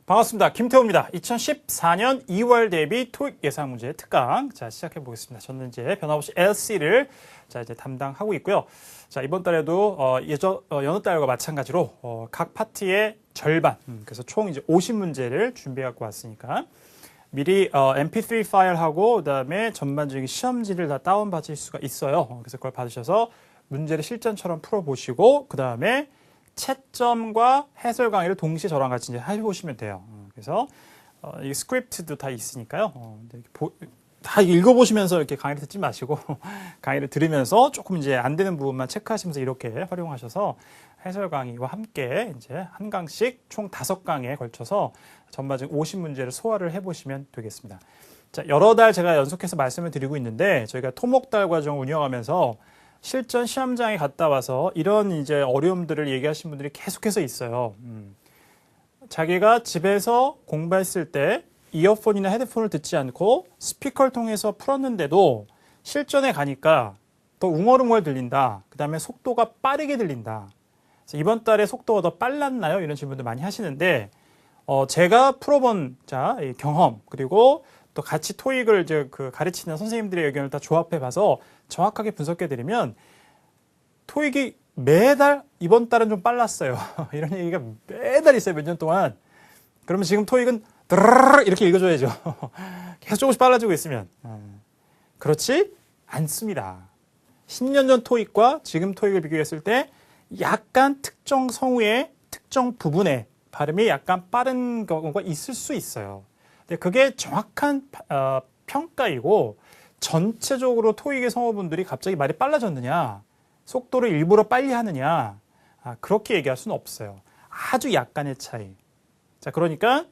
반갑습니다. 김태호입니다. 2014년 2월 대비 토익 예상 문제 특강. 자, 시작해 보겠습니다. 저는 이제 변함없이 LC를 이제 담당하고 있고요. 자, 이번 달에도 여느 달과 마찬가지로 각 파트의 절반, 그래서 총 이제 50문제를 준비해 갖고 왔으니까 미리 MP3 파일하고 그다음에 전반적인 시험지를 다 다운 받으실 수가 있어요. 그래서 그걸 받으셔서 문제를 실전처럼 풀어 보시고 그다음에 채점과 해설 강의를 동시에 저랑 같이 이제 해보시면 돼요. 그래서 이 스크립트도 다 있으니까요. 다 읽어보시면서 이렇게 강의를 듣지 마시고 강의를 들으면서 조금 이제 안 되는 부분만 체크하시면서 이렇게 활용하셔서 해설 강의와 함께 이제 한 강씩 총 5강에 걸쳐서 전반적인 50문제를 소화를 해보시면 되겠습니다. 자, 여러 달 제가 연속해서 말씀을 드리고 있는데 저희가 토목달 과정 운영하면서 실전 시험장에 갔다 와서 이런 이제 어려움들을 얘기하시는 분들이 계속해서 있어요. 자기가 집에서 공부했을 때 이어폰이나 헤드폰을 듣지 않고 스피커를 통해서 풀었는데도 실전에 가니까 더 웅얼웅얼 들린다. 그 다음에 속도가 빠르게 들린다. 그래서 이번 달에 속도가 더 빨랐나요? 이런 질문들 많이 하시는데 제가 풀어본 이 경험 그리고 또 같이 토익을 이제 가르치는 선생님들의 의견을 다 조합해 봐서 정확하게 분석해 드리면 토익이 매달 이번 달은 좀 빨랐어요. 이런 얘기가 매달 있어요. 몇 년 동안. 그러면 지금 토익은 드르르 이렇게 읽어줘야죠. 계속 조금씩 빨라지고 있으면. 그렇지 않습니다. 10년 전 토익과 지금 토익을 비교했을 때 약간 특정 성우의 특정 부분에 발음이 약간 빠른 경우가 있을 수 있어요. 근데 그게 정확한 평가이고 전체적으로 토익의 성우분들이 갑자기 말이 빨라졌느냐 속도를 일부러 빨리 하느냐 그렇게 얘기할 수는 없어요. 아주 약간의 차이. 자, 그러니까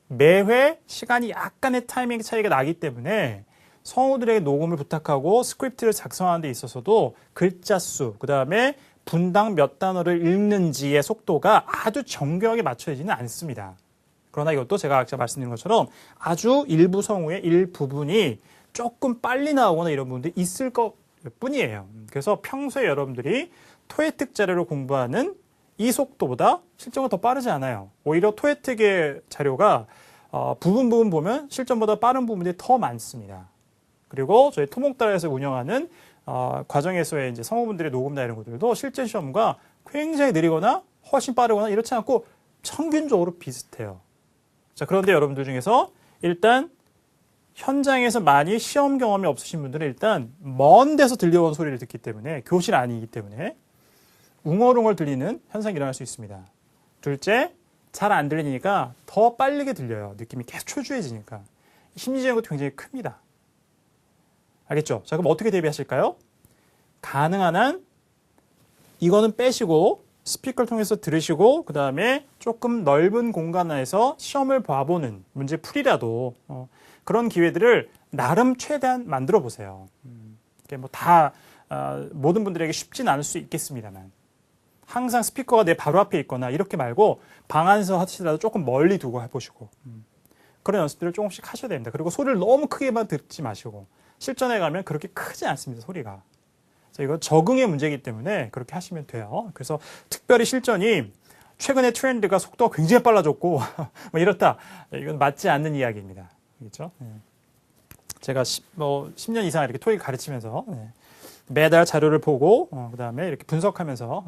매회 시간이 약간의 타이밍 차이가 나기 때문에 성우들에게 녹음을 부탁하고 스크립트를 작성하는 데 있어서도 글자 수, 그 다음에 분당 몇 단어를 읽는지의 속도가 아주 정교하게 맞춰지지는 않습니다. 그러나 이것도 제가 아까 말씀드린 것처럼 아주 일부 성우의 일부분이 조금 빨리 나오거나 이런 부분들이 있을 것 뿐이에요. 그래서 평소에 여러분들이 토익 자료를 공부하는 이 속도보다 실전은 더 빠르지 않아요. 오히려 토익의 자료가 부분 보면 실전보다 빠른 부분들이 더 많습니다. 그리고 저희 토목달에서 운영하는 과정에서의 이제 성우분들의 녹음나 이런 것들도 실제 시험과 굉장히 느리거나 훨씬 빠르거나 이렇지 않고 평균적으로 비슷해요. 자, 그런데 여러분들 중에서 일단 현장에서 많이 시험 경험이 없으신 분들은 일단 먼 데서 들려온 소리를 듣기 때문에 교실 아니기 때문에 웅얼웅얼 들리는 현상이 일어날 수 있습니다. 둘째, 잘 안 들리니까 더 빠르게 들려요. 느낌이 계속 초조해지니까. 심리적인 것도 굉장히 큽니다. 알겠죠? 자, 그럼 어떻게 대비하실까요? 가능한 한 이거는 빼시고 스피커를 통해서 들으시고 그 다음에 조금 넓은 공간 안에서 시험을 봐보는 문제풀이라도 그런 기회들을 나름 최대한 만들어 보세요. 이게 뭐 다 모든 분들에게 쉽진 않을 수 있겠습니다만 항상 스피커가 내 바로 앞에 있거나 이렇게 말고 방 안에서 하시더라도 조금 멀리 두고 해보시고 그런 연습들을 조금씩 하셔야 됩니다. 그리고 소리를 너무 크게만 듣지 마시고 실전에 가면 그렇게 크지 않습니다. 소리가. 그래서 이건 적응의 문제이기 때문에 그렇게 하시면 돼요. 그래서 특별히 실전이 최근의 트렌드가 속도가 굉장히 빨라졌고 뭐 이렇다. 이건 맞지 않는 이야기입니다. 알겠죠? 제가 10년 이상 이렇게 토익 가르치면서 매달 자료를 보고 그다음에 이렇게 분석하면서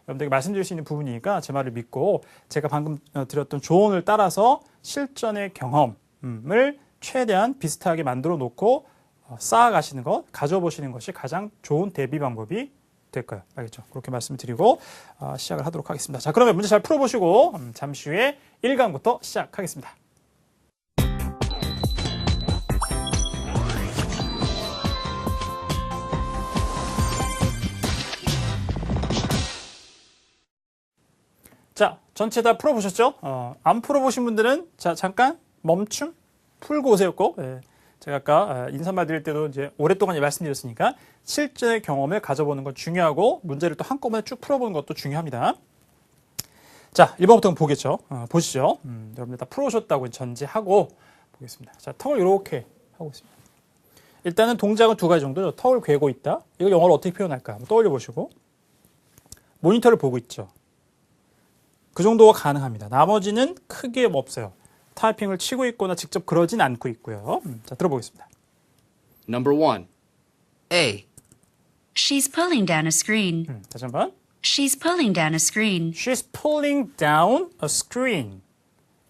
여러분들에게 말씀드릴 수 있는 부분이니까 제 말을 믿고 제가 방금 드렸던 조언을 따라서 실전의 경험을 최대한 비슷하게 만들어 놓고 쌓아가시는 것, 가져보시는 것이 가장 좋은 대비 방법이 될까요? 알겠죠? 그렇게 말씀드리고 시작을 하도록 하겠습니다. 자, 그러면 문제 잘 풀어보시고 잠시 후에 1강부터 시작하겠습니다. 자, 전체 다 풀어보셨죠? 안 풀어보신 분들은 자 잠깐 멈춤 풀고 오세요 꼭. 제가 아까 인사말 드릴 때도 이제 오랫동안 말씀드렸으니까 실제 경험을 가져보는 건 중요하고 문제를 또 한꺼번에 쭉 풀어보는 것도 중요합니다. 자, 1번부터 보겠죠. 보시죠. 여러분들 다 풀어오셨다고 전제하고 보겠습니다. 자, 턱을 이렇게 하고 있습니다. 일단은 동작은 2가지 정도죠. 턱을 괴고 있다. 이걸 영어로 어떻게 표현할까? 한번 떠올려 보시고 모니터를 보고 있죠. 그 정도가 가능합니다. 나머지는 크게 없어요. 타이핑을 치고 있거나 직접 그러진 않고 있고요. 자, 들어보겠습니다. Number 1. A. She's pulling down a screen. 다시 한번. She's pulling down a screen. She's pulling down a screen.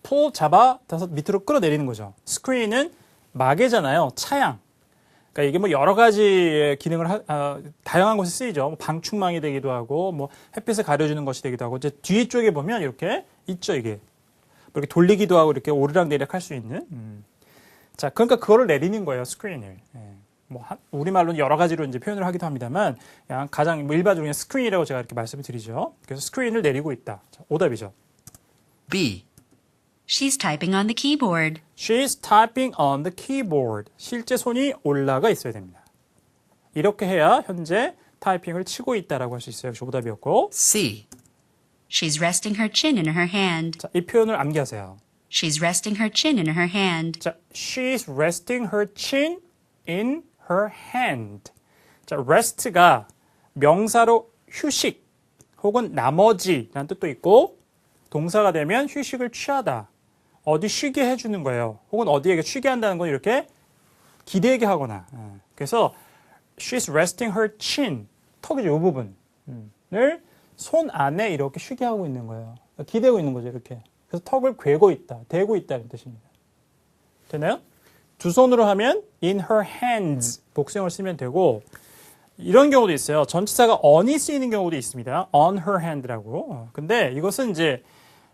pull 잡아 다섯 밑으로 끌어내리는 거죠. screen은 마개잖아요. 차양. 그러니까 이게 뭐 여러 가지 기능을 다양한 곳에 쓰이죠. 뭐 방충망이 되기도 하고, 뭐 햇빛을 가려주는 것이 되기도 하고, 이제 뒤 쪽에 보면 이렇게 있죠, 이게. 뭐 이렇게 돌리기도 하고 이렇게 오르락내리락 할 수 있는. 자, 그러니까 그거를 내리는 거예요, 스크린을. 뭐 우리말로는 여러 가지로 이제 표현을 하기도 합니다만, 그냥 가장 뭐 일반적으로 그냥 스크린이라고 제가 이렇게 말씀을 드리죠. 그래서 스크린을 내리고 있다. 자, 오답이죠. B. She's typing on the keyboard. She's typing on the keyboard. 실제 손이 올라가 있어야 됩니다. 이렇게 해야 현재 타이핑을 치고 있다라고 할 수 있어요. 역시 오답이었고. C. She's resting her chin in her hand. 자, 이 표현을 암기하세요. She's resting her chin in her hand. 자, she's resting her chin in her hand. 자, rest가 명사로 휴식 혹은 나머지라는 뜻도 있고 동사가 되면 휴식을 취하다. 어디 쉬게 해주는 거예요. 혹은 어디에게 쉬게 한다는 건 이렇게 기대게 하거나. 그래서 she's resting her chin, 턱이죠, 이 부분을 손 안에 이렇게 쉬게 하고 있는 거예요. 기대고 있는 거죠, 이렇게. 그래서 턱을 괴고 있다, 대고 있다는 뜻입니다. 되나요? 두 손으로 하면 in her hands, 복수형을 쓰면 되고 이런 경우도 있어요. 전치사가 on이 쓰이는 경우도 있습니다. on her hand라고. 근데 이것은 이제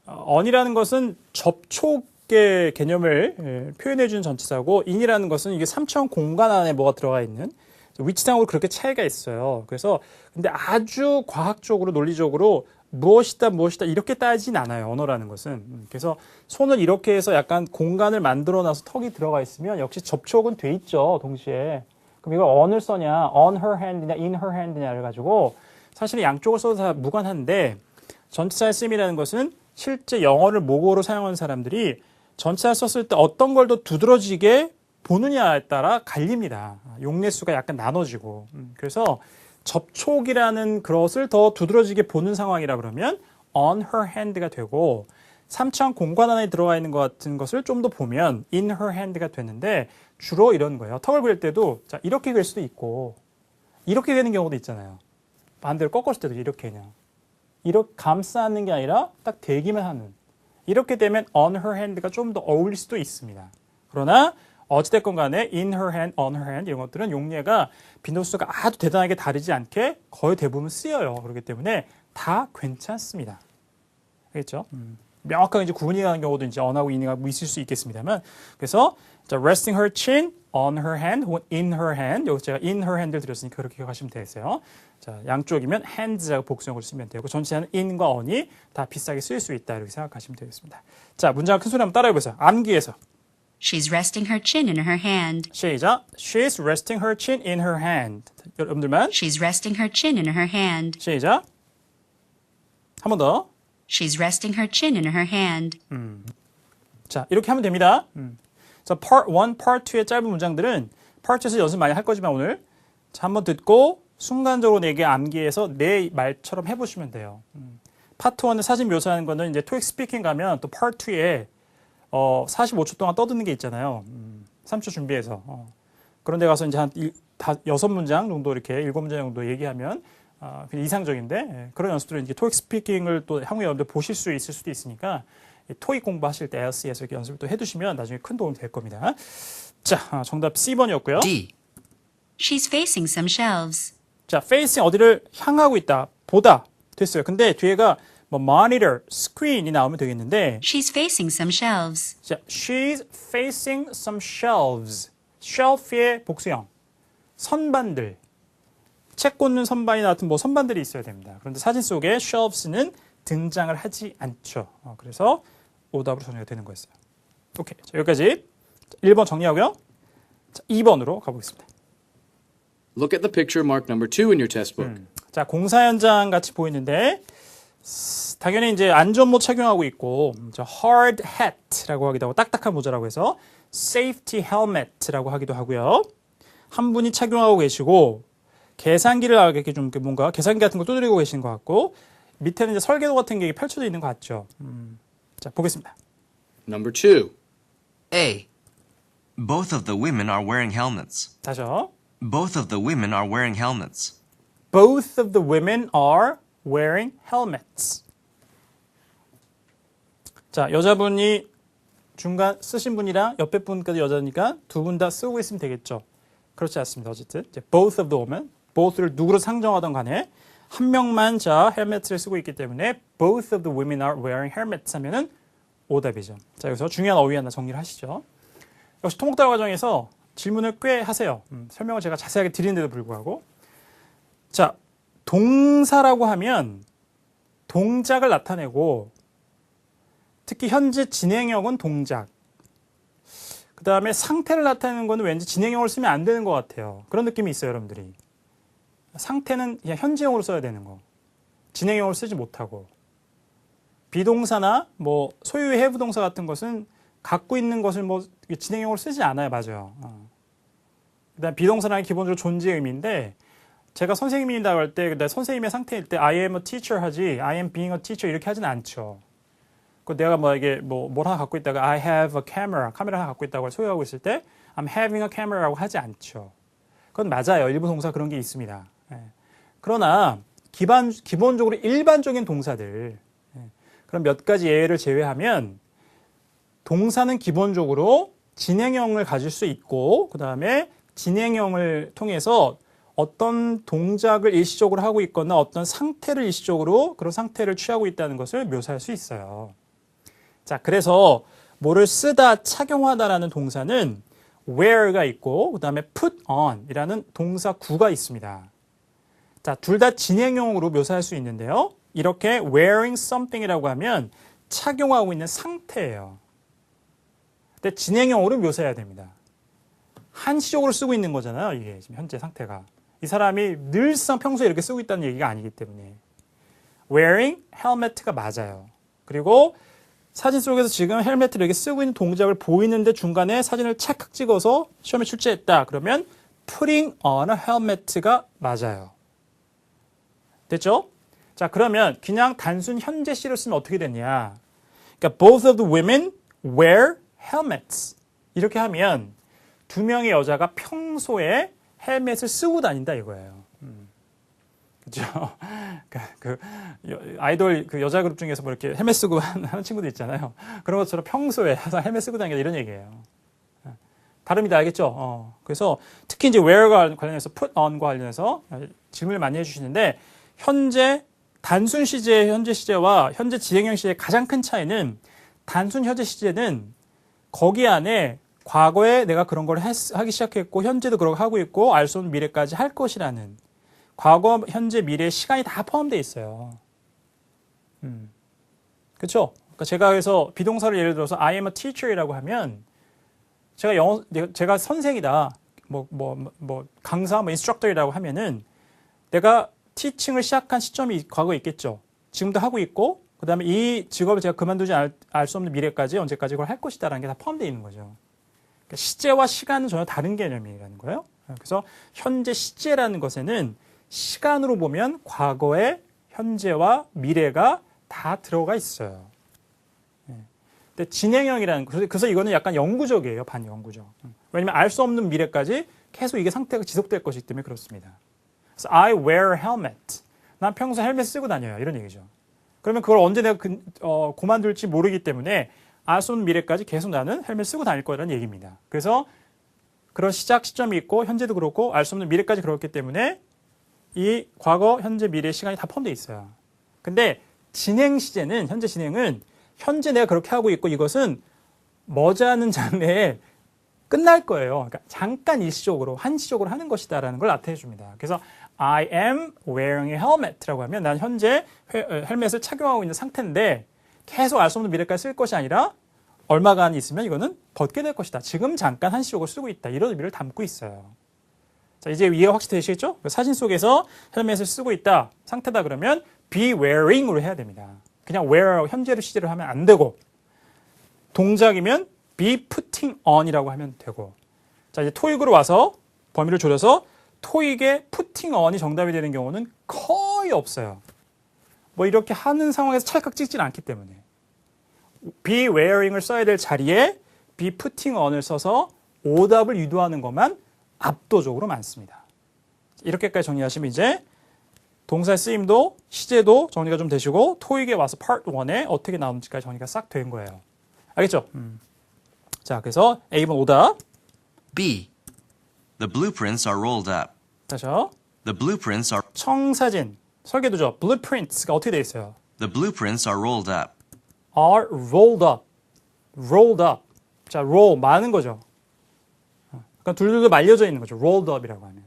on이라는 것은 접촉의 개념을 표현해 주는 전치사고 in이라는 것은 이게 3차원 공간 안에 뭐가 들어가 있는 위치상으로 그렇게 차이가 있어요. 그래서 근데 아주 과학적으로 논리적으로 무엇이다 이렇게 따지진 않아요. 언어라는 것은. 그래서 손을 이렇게 해서 약간 공간을 만들어 놔서 턱이 들어가 있으면 역시 접촉은 돼 있죠. 동시에. 그럼 이걸 on을 써냐 on her hand이냐 in her hand냐를 가지고 사실은 양쪽을 써도 다 무관한데 전치사의 쓰임이라는 것은 실제 영어를 모국어로 사용하는 사람들이 전치사를 썼을 때 어떤 걸 더 두드러지게 보느냐에 따라 갈립니다. 용례수가 약간 나눠지고. 그래서 접촉이라는 것을 더 두드러지게 보는 상황이라 그러면 on her hand가 되고 3차원 공간 안에 들어가 있는 것 같은 것을 좀 더 보면 in her hand가 되는데 주로 이런 거예요. 턱을 그릴 때도 자, 이렇게 그릴 수도 있고 이렇게 되는 경우도 있잖아요. 반대로 꺾었을 때도 이렇게 그냥 이렇게 감싸는 게 아니라 딱 대기만 하는 이렇게 되면 on her hand가 좀 더 어울릴 수도 있습니다. 그러나 어찌됐건 간에 in her hand, on her hand 이런 것들은 용례가 빈도수가 아주 대단하게 다르지 않게 거의 대부분 쓰여요. 그렇기 때문에 다 괜찮습니다. 알겠죠? 명확하게 이제 구분이 가는 경우도 이제 on하고 in이 있을 수 있겠습니다만 그래서 자, resting her chin on her hand 혹은 in her hand 여기 제가 in her hand를 드렸으니까 그렇게 기억하시면 되겠어요. 자, 양쪽이면 hands라고 복수형으로 쓰면 되고 전체는 in과 on이 다 비슷하게 쓰일 수 있다 이렇게 생각하시면 되겠습니다. 자, 문장을 큰 소리 한번 따라해보세요. 암기해서. She's resting her chin in her hand. 시작. She's resting her chin in her hand. 여러분들만. She's resting her chin in her hand. 시작. 한 번 더. She's resting her chin in her hand. 자, 이렇게 하면 됩니다. 자, part 1, part 2의 짧은 문장들은 part 2에서 연습 많이 할 거지만 오늘 자, 한번 듣고 순간적으로 내게 암기해서 내 말처럼 해보시면 돼요. 파트 1의 사진 묘사하는 거는 이제 토익 스피킹 가면 또 part 2에 45초 동안 떠드는 게 있잖아요. 3초 준비해서. 그런 데 가서 이제 한 6문장 정도 이렇게 7문장 정도 얘기하면 이상적인데 그런 연습들은 이제 토익 스피킹을 또 향후에 여러분들 보실 수 있을 수도 있으니까 토익 공부하실 때 IELTS에서 이렇게 연습을 또 해두시면 나중에 큰 도움이 될 겁니다. 자, 정답 C번이었고요. D. She's facing some shelves. 자, facing 어디를 향하고 있다. 보다. 됐어요. 근데 뒤에가 뭐 monitor, screen이 나오면 되겠는데 She's facing some shelves. 자, she's facing some shelves. shelf의 복수형. 선반들. 책 꽂는 선반이나 같은 뭐 선반들이 있어야 됩니다. 그런데 사진 속에 shelves는 등장을 하지 않죠. 그래서 오답으로 정리가 되는 거였어요. 오케이. 자, 여기까지 1번 정리하고요. 자, 2번으로 가보겠습니다. Look at the picture marked number 2 in your test book. 자, 공사 현장 같이 보이는데 당연히 이제 안전모 착용하고 있고 hard hat라고 하기도 하고 딱딱한 모자라고 해서 safety helmet라고 하기도 하고요. 한 분이 착용하고 계시고 계산기를 이렇게 좀 뭔가 계산기 같은 거 두드리고 계신 것 같고 밑에는 이제 설계도 같은 게 펼쳐져 있는 것 같죠. 자, 보겠습니다. Number 2. A. Both of the women are wearing helmets. 다시요. Both of the women are wearing helmets. Both of the women are wearing helmets. 자, 여자분이 중간 쓰신 분이랑 옆에 분까지 여자니까 두 분 다 쓰고 있으면 되겠죠. 그렇지 않습니다. 어쨌든 이제 both of the women, both를 누구로 상정하던 간에 한 명만 자 헬멧을 쓰고 있기 때문에 both of the women are wearing helmets 하면은 오답이죠. 자, 여기서 중요한 어휘 하나 정리를 하시죠. 역시 토목달 과정에서 질문을 꽤 하세요. 설명을 제가 자세하게 드리는데도 불구하고. 자, 동사라고 하면 동작을 나타내고 특히 현재 진행형은 동작. 그 다음에 상태를 나타내는 거는 왠지 진행형을 쓰면 안 되는 것 같아요. 그런 느낌이 있어요, 여러분들이. 상태는 그냥 현재형으로 써야 되는 거. 진행형으로 쓰지 못하고. 비동사나 뭐 소유의 have 동사 같은 것은 갖고 있는 것을 뭐 진행형으로 쓰지 않아요. 맞아요. 그다음 비동사라는 기본적으로 존재의 의미인데 제가 선생님이라고 할 때 선생님의 상태일 때 I am a teacher 하지 I am being a teacher 이렇게 하진 않죠. 그 내가 뭐 이게 뭘 하나 갖고 있다가 I have a camera 카메라 하나 갖고 있다고 소유하고 있을 때 I'm having a camera라고 하지 않죠. 그건 맞아요. 일부 동사 그런 게 있습니다. 그러나 기본적으로 일반적인 동사들 그런 몇 가지 예를 제외하면 동사는 기본적으로 진행형을 가질 수 있고 그 다음에 진행형을 통해서 어떤 동작을 일시적으로 하고 있거나 어떤 상태를 일시적으로 그런 상태를 취하고 있다는 것을 묘사할 수 있어요. 자, 그래서 뭐를 쓰다, 착용하다라는 동사는 wear가 있고 그 다음에 put on이라는 동사 구가 있습니다. 자, 둘 다 진행형으로 묘사할 수 있는데요. 이렇게 wearing something이라고 하면 착용하고 있는 상태예요. 근데 진행형으로 묘사해야 됩니다. 한시적으로 쓰고 있는 거잖아요. 이게 지금 현재 상태가. 이 사람이 늘상 평소에 이렇게 쓰고 있다는 얘기가 아니기 때문에 wearing helmet가 맞아요. 그리고 사진 속에서 지금 헬멧을 이렇게 쓰고 있는 동작을 보이는데 중간에 사진을 찰칵 찍어서 시험에 출제했다. 그러면 putting on a helmet가 맞아요. 됐죠? 자, 그러면 그냥 단순 현재 시를 쓰면 어떻게 되냐? 그러니까 both of the women wear helmets. 이렇게 하면 두 명의 여자가 평소에 헬멧을 쓰고 다닌다 이거예요. 그렇죠? 아이돌 그 여자 그룹 중에서 뭐 이렇게 헬멧 쓰고 하는 친구들 있잖아요. 그런 것처럼 평소에 항상 헬멧 쓰고 다닌다 이런 얘기예요. 다릅니다, 알겠죠? 그래서 특히 이제 wear과 관련해서 put on과 관련해서 질문을 많이 해주시는데 현재 단순 시제 현재 시제와 현재 진행형 시제의 가장 큰 차이는 단순 현재 시제는 거기 안에 과거에 내가 그런 걸 하기 시작했고 현재도 그런 거 하고 있고 알 수 없는 미래까지 할 것이라는 과거, 현재, 미래 시간이 다 포함되어 있어요. 그렇죠? 그러니까 제가 그래서 비동사를 예를 들어서 I am a teacher이라고 하면 제가 선생이다, 강사, 인스트럭터이라고 하면은 내가 티칭을 시작한 시점이 과거에 있겠죠. 지금도 하고 있고, 그 다음에 이 직업을 제가 그만두지 알 수 없는 미래까지 언제까지 그걸 할 것이다라는 게 다 포함되어 있는 거죠. 그러니까 시제와 시간은 전혀 다른 개념이라는 거예요. 그래서 현재 시제라는 것에는 시간으로 보면 과거의 현재와 미래가 다 들어가 있어요. 근데 진행형이라는 그래서 이거는 약간 영구적이에요. 반영구적. 왜냐면 알 수 없는 미래까지 계속 이게 상태가 지속될 것이기 때문에 그렇습니다. 그래서 I wear a helmet. 난 평소 헬멧 쓰고 다녀요. 이런 얘기죠. 그러면 그걸 언제 내가 그만둘지 모르기 때문에 알 수 없는 미래까지 계속 나는 헬멧 쓰고 다닐 거라는 얘기입니다. 그래서 그런 시작 시점이 있고 현재도 그렇고 알 수 없는 미래까지 그렇기 때문에 이 과거, 현재, 미래 시간이 다 포함되어 있어요. 근데 진행 시제는 현재 진행은 현재 내가 그렇게 하고 있고 이것은 머지않은 장래에 끝날 거예요. 그러니까 잠깐 일시적으로 한시적으로 하는 것이다라는 걸 나타내 줍니다. 그래서 I am wearing a helmet라고 하면 난 현재 헬멧을 착용하고 있는 상태인데 계속 알 수 없는 미래까지 쓸 것이 아니라 얼마간 있으면 이거는 벗게 될 것이다. 지금 잠깐 한시적으로 쓰고 있다. 이런 의미를 담고 있어요. 자, 이제 이해가 확실히 되시겠죠? 사진 속에서 헬멧을 쓰고 있다. 상태다 그러면 be wearing으로 해야 됩니다. 그냥 wear 현재로 시제를 하면 안 되고 동작이면 be putting on이라고 하면 되고. 자, 이제 토익으로 와서 범위를 줄여서 토익에 putting on이 정답이 되는 경우는 거의 없어요. 뭐 이렇게 하는 상황에서 찰칵 찍지는 않기 때문에 be wearing을 써야 될 자리에 be putting on을 써서 오답을 유도하는 것만 압도적으로 많습니다. 이렇게까지 정리하시면 이제 동사의 쓰임도 시제도 정리가 좀 되시고 토익에 와서 파트 1에 어떻게 나오는지까지 정리가 싹 된 거예요. 알겠죠? 자, 그래서 A번 오답. B. The blueprints are rolled up. 다시요. The blueprints are 청사진, 설계도죠. blueprints가 어떻게 되어 있어요? The blueprints are rolled up. are rolled up. rolled up. 자, roll 많은 거죠. 그러니까 둘둘 말려져 있는 거죠. rolled up이라고 하면.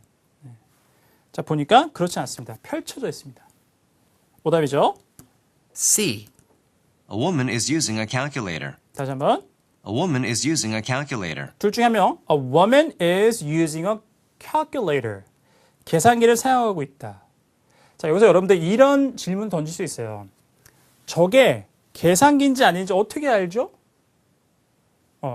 자, 보니까 그렇지 않습니다. 펼쳐져 있습니다. 오답이죠. C. A woman is using a calculator. 다시 한번. A woman is using a calculator. 둘 중에 한 명. A woman is using a calculator. 계산기를 사용하고 있다. 자, 여기서 여러분들 이런 질문 던질 수 있어요. 저게 계산기인지 아닌지 어떻게 알죠?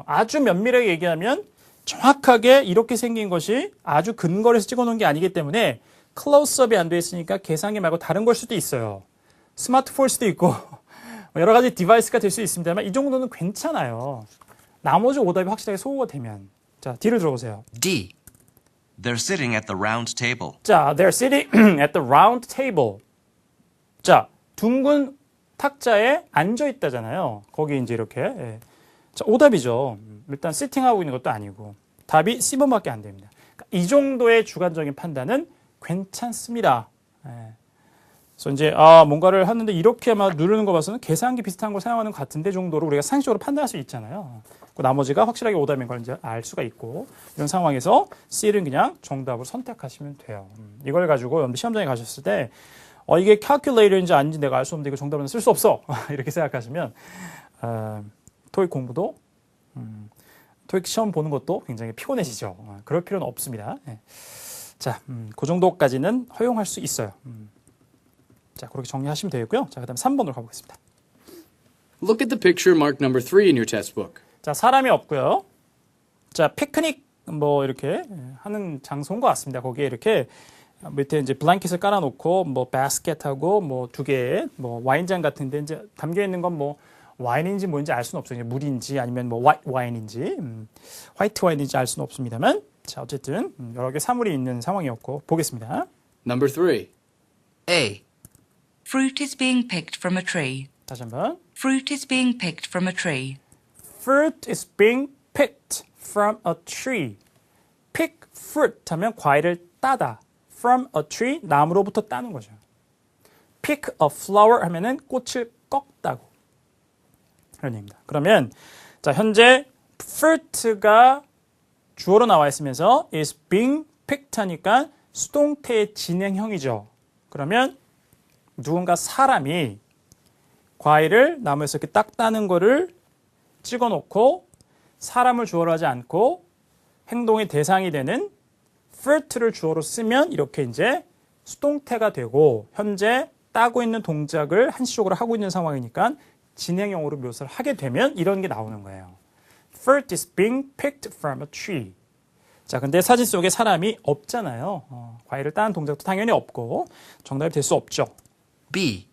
아주 면밀하게 얘기하면 정확하게 이렇게 생긴 것이 아주 근거리에서 찍어놓은 게 아니기 때문에 클로즈업이 안 돼 있으니까 계산기 말고 다른 걸 수도 있어요. 스마트폰일 수도 있고 여러 가지 디바이스가 될 수 있습니다만 이 정도는 괜찮아요. 나머지 오답이 확실하게 소거가 되면. 자, D를 들어보세요. D. They're sitting at the round table. 자, they're sitting at the round table. 자, 둥근 탁자에 앉아 있다잖아요. 거기 이제 이렇게. 예. 자, 오답이죠. 일단 시팅하고 있는 것도 아니고. 답이 C번밖에 안 됩니다. 그러니까 이 정도의 주관적인 판단은 괜찮습니다. 예. 그래서 이제 뭔가를 하는데 이렇게 막 누르는 거 봐서는 계산기 비슷한 걸 사용하는 것 같은데 정도로 우리가 상식적으로 판단할 수 있잖아요. 그 나머지가 확실하게 오답인 걸 이제 알 수가 있고 이런 상황에서 C를 그냥 정답으로 선택하시면 돼요. 이걸 가지고 여러분 시험장에 가셨을 때 이게 calculator인지 아닌지 내가 알 수 없는데 이거 정답은 쓸 수 없어 이렇게 생각하시면 토익 공부도 토익 시험 보는 것도 굉장히 피곤해지죠. 그럴 필요는 없습니다. 네. 자, 그 정도까지는 허용할 수 있어요. 자, 그렇게 정리하시면 되겠고요. 자, 그다음 3번으로 가보겠습니다. Look at the picture marked number 3 in your test book. 자, 사람이 없고요. 자, 피크닉 뭐 이렇게 하는 장소인 것 같습니다. 거기에 이렇게 밑에 이제 블랭킷을 깔아놓고 뭐 바스켓하고 뭐 두 개의 뭐 와인잔 같은데 이제 담겨 있는 건 뭐 와인인지 뭔지 알 수는 없어요. 물인지 아니면 뭐 화이트 와인인지 화이트 와인인지 알 수는 없습니다만 자, 어쨌든 여러 개 사물이 있는 상황이었고 보겠습니다. Number 3. A. Fruit is being picked from a tree. 다시 한번. Fruit is being picked from a tree. Fruit is being picked from a tree. Pick fruit 하면 과일을 따다. From a tree, 나무로부터 따는 거죠. Pick a flower 하면은 꽃을 꺾다고. 그런 얘기입니다. 그러면 자, 현재 fruit가 주어로 나와 있으면서 is being picked 하니까 수동태의 진행형이죠. 그러면 누군가 사람이 과일을 나무에서 이렇게 딱 따는 거를 찍어놓고 사람을 주어로 하지 않고 행동의 대상이 되는 fruit를 주어로 쓰면 이렇게 이제 수동태가 되고 현재 따고 있는 동작을 한시적으로 하고 있는 상황이니까 진행형으로 묘사를 하게 되면 이런 게 나오는 거예요. Fruit is being picked from a tree. 자, 근데 사진 속에 사람이 없잖아요. 과일을 따는 동작도 당연히 없고 정답이 될 수 없죠. B.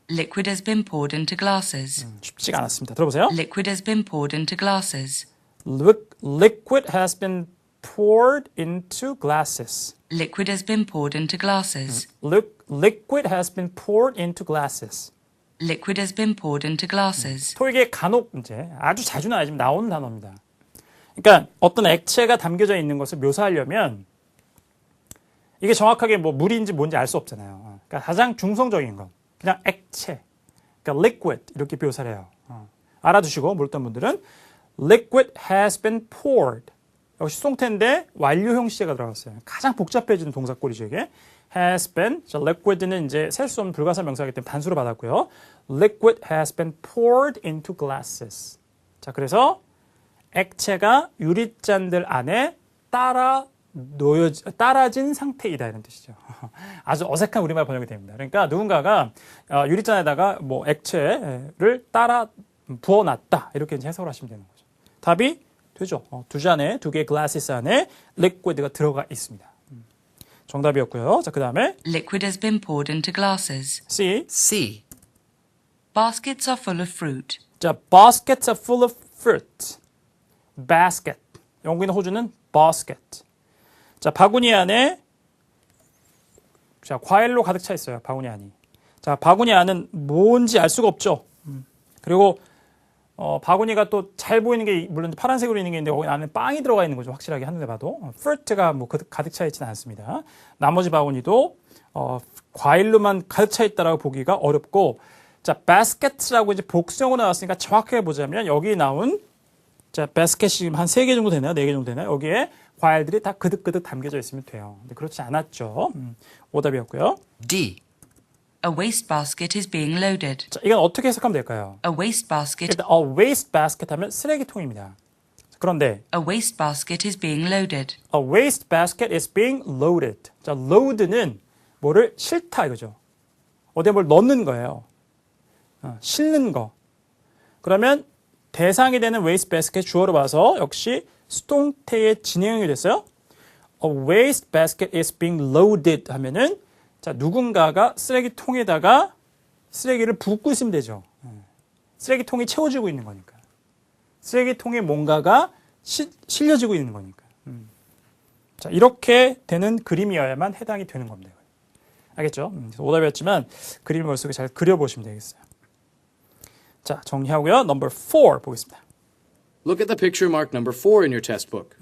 Liquid has been poured into glasses. 쉽지가 않았습니다. 들어보세요. Liquid has been poured into glasses. Liquid has been poured into glasses. Liquid has been poured into glasses. Liquid has been poured into glasses. Liquid has been poured into glasses. 토익에 간혹 이제 아주 자주 나오는 단어입니다. 그러니까 어떤 액체가 담겨져 있는 것을 묘사하려면 이게 정확하게 뭐 물인지 뭔지 알 수 없잖아요. 그러니까 가장 중성적인 건 그냥 액체, 그러니까 liquid 이렇게 묘사를 해요. 알아두시고 모르던 분들은 liquid has been poured. 역시 수동태인데 완료형 시제가 들어갔어요. 가장 복잡해지는 동사꼴이죠 이게. has been, 자, liquid는 이제 셀 수 없는 불가사 명사이기 때문에 단수로 받았고요. Liquid has been poured into glasses. 자, 액체가 유리잔들 안에 따라진 상태이다 이런 뜻이죠. 아주 어색한 우리말 번역이 됩니다. 그러니까 누군가가 유리잔에다가 뭐 액체를 따라 부어놨다 이렇게 이제 해석을 하시면 되는 거죠. 답이 되죠. 두 잔에 두 개의 글라시스 안에 liquid가 들어가 있습니다. 정답이었고요. 자, 그 다음에 Liquid has been poured into glasses. C. C. Baskets are full of fruit. 자, baskets are full of fruit. basket. 영국이나 호주는 basket. 자, 바구니 안에 자, 과일로 가득 차 있어요. 바구니 안이. 자, 바구니 안은 뭔지 알 수가 없죠. 그리고 바구니가 또 잘 보이는 게 물론 파란색으로 있는 게 있는데 거기 안에 빵이 들어가 있는 거죠. 확실하게 한눈에 봐도. fruit가 뭐 가득 차 있지는 않습니다. 나머지 바구니도 과일로만 가득 차 있다라고 보기가 어렵고 자, basket라고 이제 복수형으로 나왔으니까 정확하게 보자면 여기 나온 자, basket이 지금 한 3개 정도 되나요? 4개 정도 되나요? 여기에 과일들이 다 그득그득 담겨져 있으면 돼요. 근데 그렇지 않았죠. 오답이었고요. D. A wastebasket is being loaded. 자, 이건 어떻게 해석하면 될까요? A wastebasket. 일단 a wastebasket 하면 쓰레기통입니다. 그런데 A wastebasket is being loaded. a wastebasket is being loaded. 자, load는 뭐를 싣다 이거죠. 어디에 뭘 넣는 거예요. 싣는 거. 그러면 대상이 되는 wastebasket 주어로 봐서 역시 수동태의 진행형이 됐어요. A wastebasket is being loaded 하면은 자, 누군가가 쓰레기통에다가 쓰레기를 붓고 있으면 되죠. 쓰레기통이 채워지고 있는 거니까. 쓰레기통에 뭔가가 실려지고 있는 거니까. 자, 이렇게 되는 그림이어야만 해당이 되는 겁니다. 알겠죠? 그래서 오답이었지만 그림을 머릿속에 잘 그려보시면 되겠어요. 자, 정리하고요. 넘버 4 보겠습니다. Look at the picture marked number 4 in your test book.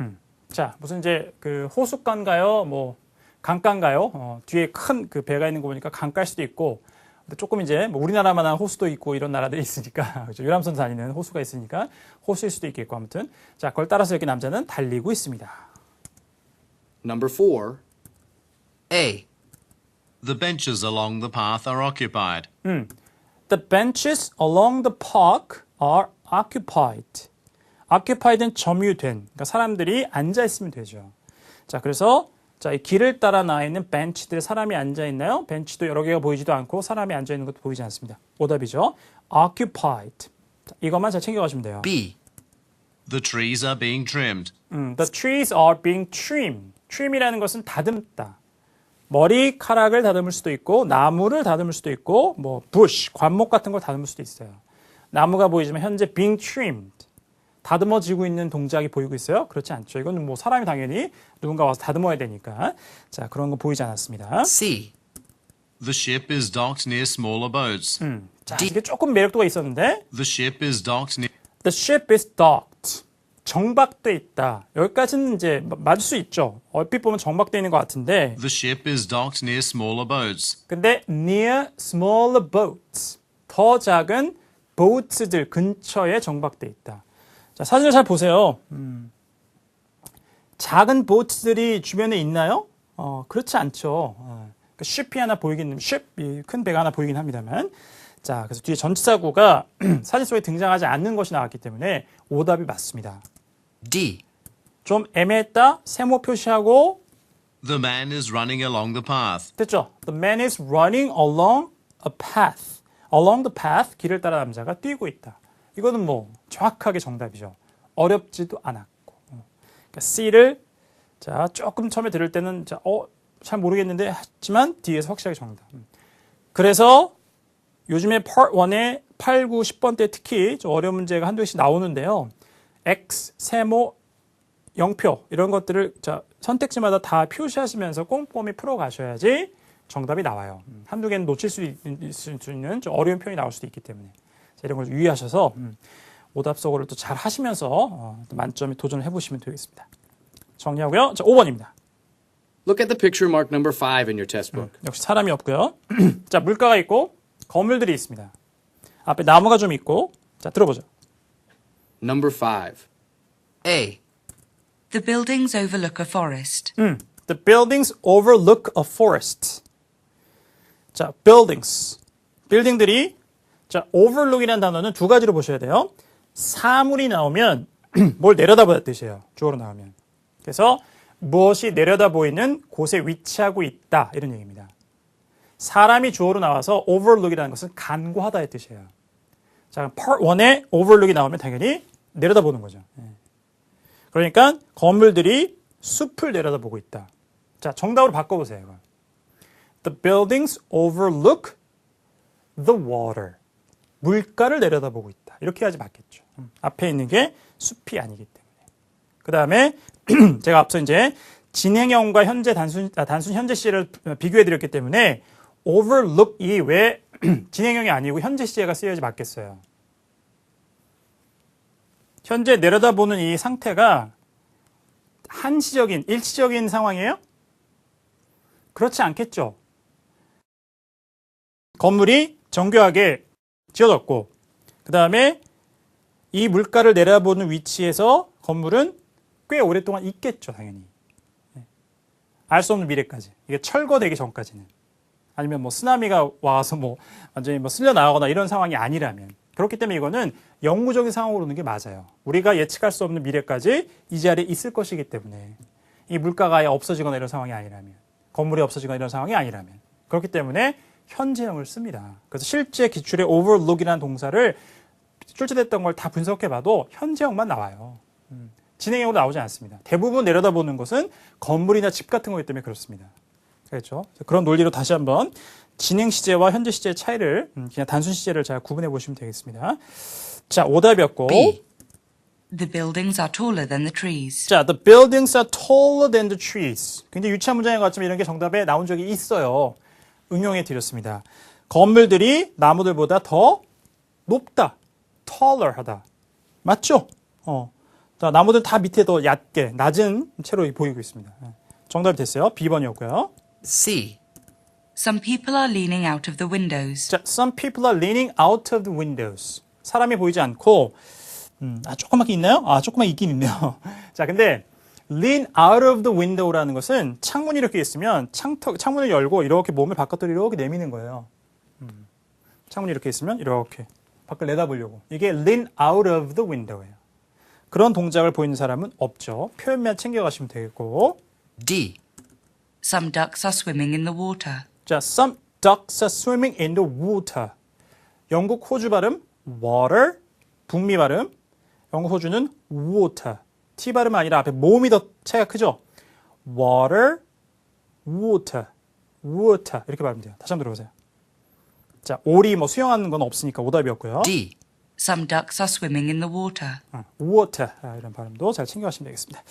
자, 무슨 이제 그 호숫가인가요? 뭐 강가인가요? 뒤에 큰 그 배가 있는 거 보니까 강가일 수도 있고, 근데 조금 이제 뭐 우리나라만한 호수도 있고 이런 나라들이 있으니까 그렇죠? 유람선 다니는 호수가 있으니까 호수일 수도 있겠고 아무튼 자, 그걸 따라서 여기 남자는 달리고 있습니다. Number 4. A. The benches along the path are occupied. The benches along the park are occupied. occupied는 점유된, 그러니까 사람들이 앉아 있으면 되죠. 자, 그래서 자, 이 길을 따라 나 있는 벤치들에 사람이 앉아 있나요? 벤치도 여러 개가 보이지도 않고 사람이 앉아 있는 것도 보이지 않습니다. 오답이죠. occupied. 자, 이것만 잘 챙겨가시면 돼요. B. The trees are being trimmed. The trees are being trimmed. trim이라는 것은 다듬다. 머리카락을 다듬을 수도 있고 나무를 다듬을 수도 있고 뭐 bush, 관목 같은 걸 다듬을 수도 있어요. 나무가 보이지만 현재 being trimmed. 다듬어지고 있는 동작이 보이고 있어요? 그렇지 않죠. 이건 뭐 사람이 당연히 누군가 와서 다듬어야 되니까. 자, 그런 거 보이지 않았습니다. C. The ship is docked near smaller boats. 자, 이게 조금 매력도가 있었는데 The ship is docked near. The ship is docked. 정박돼 있다. 여기까지는 이제 맞을 수 있죠. 얼핏 보면 정박돼 있는 것 같은데 The ship is docked near smaller boats. 근데 near smaller boats. 더 작은 보트들 근처에 정박돼 있다. 자, 사진을 잘 보세요. 작은 보트들이 주변에 있나요? 그렇지 않죠. 그러니까 ship이 하나 보이긴, ship, 큰 배가 하나 보이긴 합니다만. 자, 그래서 뒤에 전치사구가 사진 속에 등장하지 않는 것이 나왔기 때문에 오답이 맞습니다. D. 좀 애매했다. 세모 표시하고 The man is running along the path. 됐죠? The man is running along a path. Along the path, 길을 따라 남자가 뛰고 있다. 이거는 뭐 정확하게 정답이죠. 어렵지도 않았고. 그러니까 C를 자, 조금 처음에 들을 때는 자, 잘 모르겠는데 하지만 뒤에서 확실하게 정답. 그래서 요즘에 Part 1에 8, 9, 10번 때 특히 좀 어려운 문제가 한두 개씩 나오는데요. X, 세모, 영표 이런 것들을 자, 선택지마다 다 표시하시면서 꼼꼼히 풀어가셔야지 정답이 나와요. 한두 개는 놓칠 수 있는 좀 어려운 표현이 나올 수도 있기 때문에 자, 이런 걸 유의하셔서 오답 소거를 또 잘 하시면서 또 만점에 도전을 해보시면 되겠습니다. 정리하고요. 자, 5번입니다. Look at the picture marked number 5 in your test book. 역시 사람이 없고요. 자, 물가가 있고 건물들이 있습니다. 앞에 나무가 좀 있고 자, 들어보죠. Number 5. A. The buildings overlook a forest. The buildings overlook a forest. 자, buildings. 빌딩들이 자, overlook이라는 단어는 두 가지로 보셔야 돼요. 사물이 나오면 뭘 내려다보다 뜻이에요. 주어로 나오면. 그래서 무엇이 내려다 보이는 곳에 위치하고 있다 이런 얘기입니다. 사람이 주어로 나와서 overlook이라는 것은 간과하다의 뜻이에요. 자, part 1에 overlook이 나오면 당연히 내려다보는 거죠. 그러니까 건물들이 숲을 내려다보고 있다. 자, 정답으로 바꿔보세요. 이걸. The buildings overlook the water. 물가를 내려다보고 있다. 이렇게 해야지 맞겠죠. 앞에 있는 게 숲이 아니기 때문에. 그 다음에 제가 앞서 이제 진행형과 현재 단순 현재 시제를 비교해 드렸기 때문에 overlook이 왜 진행형이 아니고 현재 시제가 쓰여야지 맞겠어요. 현재 내려다보는 이 상태가 한시적인, 일시적인 상황이에요? 그렇지 않겠죠. 건물이 정교하게 지어졌고 그 다음에 이 물가를 내려다보는 위치에서 건물은 꽤 오랫동안 있겠죠, 당연히. 알 수 없는 미래까지. 이게 철거되기 전까지는. 아니면 뭐 쓰나미가 와서 뭐 완전히 뭐 쓸려 나가거나 이런 상황이 아니라면. 그렇기 때문에 이거는 영구적인 상황으로 오는 게 맞아요. 우리가 예측할 수 없는 미래까지 이 자리에 있을 것이기 때문에 이 물가가 아예 없어지거나 이런 상황이 아니라면, 건물이 없어지거나 이런 상황이 아니라면. 그렇기 때문에 현재형을 씁니다. 그래서 실제 기출의 overlook이라는 동사를 출제됐던 걸 다 분석해봐도 현재형만 나와요. 진행형으로 나오지 않습니다. 대부분 내려다보는 것은 건물이나 집 같은 거기 때문에 그렇습니다. 그렇죠? 그런 논리로 다시 한번 진행 시제와 현재 시제의 차이를 그냥 단순 시제를 잘 구분해 보시면 되겠습니다. 자, 오답이었고. B. The buildings are taller than the trees. 자, the buildings are taller than the trees. 굉장히 유치한 문장인 것 같지만 이런 게 정답에 나온 적이 있어요. 응용해 드렸습니다. 건물들이 나무들보다 더 높다. taller 하다. 맞죠? 자, 나무들 다 밑에 더 얕게, 낮은 채로 보이고 있습니다. 정답이 됐어요. B번이었고요. C. Some people are leaning out of the windows. 자, some people are leaning out of the windows. 사람이 보이지 않고, 조그맣게 있나요? 조그맣게 있긴 있네요. 자, 근데 lean out of the window라는 것은 창문이 이렇게 있으면 창문을 열고 이렇게 몸을 바깥으로 이렇게 내미는 거예요. 창문이 이렇게 있으면 이렇게 밖을 내다보려고. 이게 lean out of the window예요. 그런 동작을 보이는 사람은 없죠. 표현만 챙겨가시면 되겠고. D. Some ducks are swimming in the water. 자, some ducks are swimming in the water. 영국 호주 발음 water, 북미 발음 영국 호주는 water. T 발음 아니라 앞에 모음이 더 차이가 크죠? water, water, water 이렇게 발음돼요. 다시 한번 들어보세요. 자, 오리 뭐 수영하는 건 없으니까 오답이었고요. D. Some ducks are swimming in the water. water 이런 발음도 잘 챙겨가시면 되겠습니다.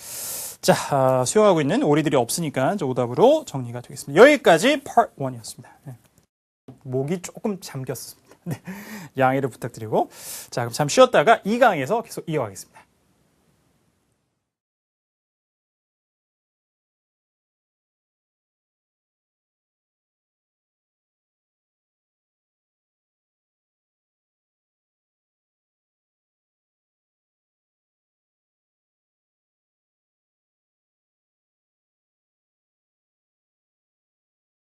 자, 수영하고 있는 오리들이 없으니까 오답으로 정리가 되겠습니다. 여기까지 part 1이었습니다. 목이 조금 잠겼습니다. 네, 양해를 부탁드리고 자, 그럼 잠시 쉬었다가 2강에서 계속 이어가겠습니다.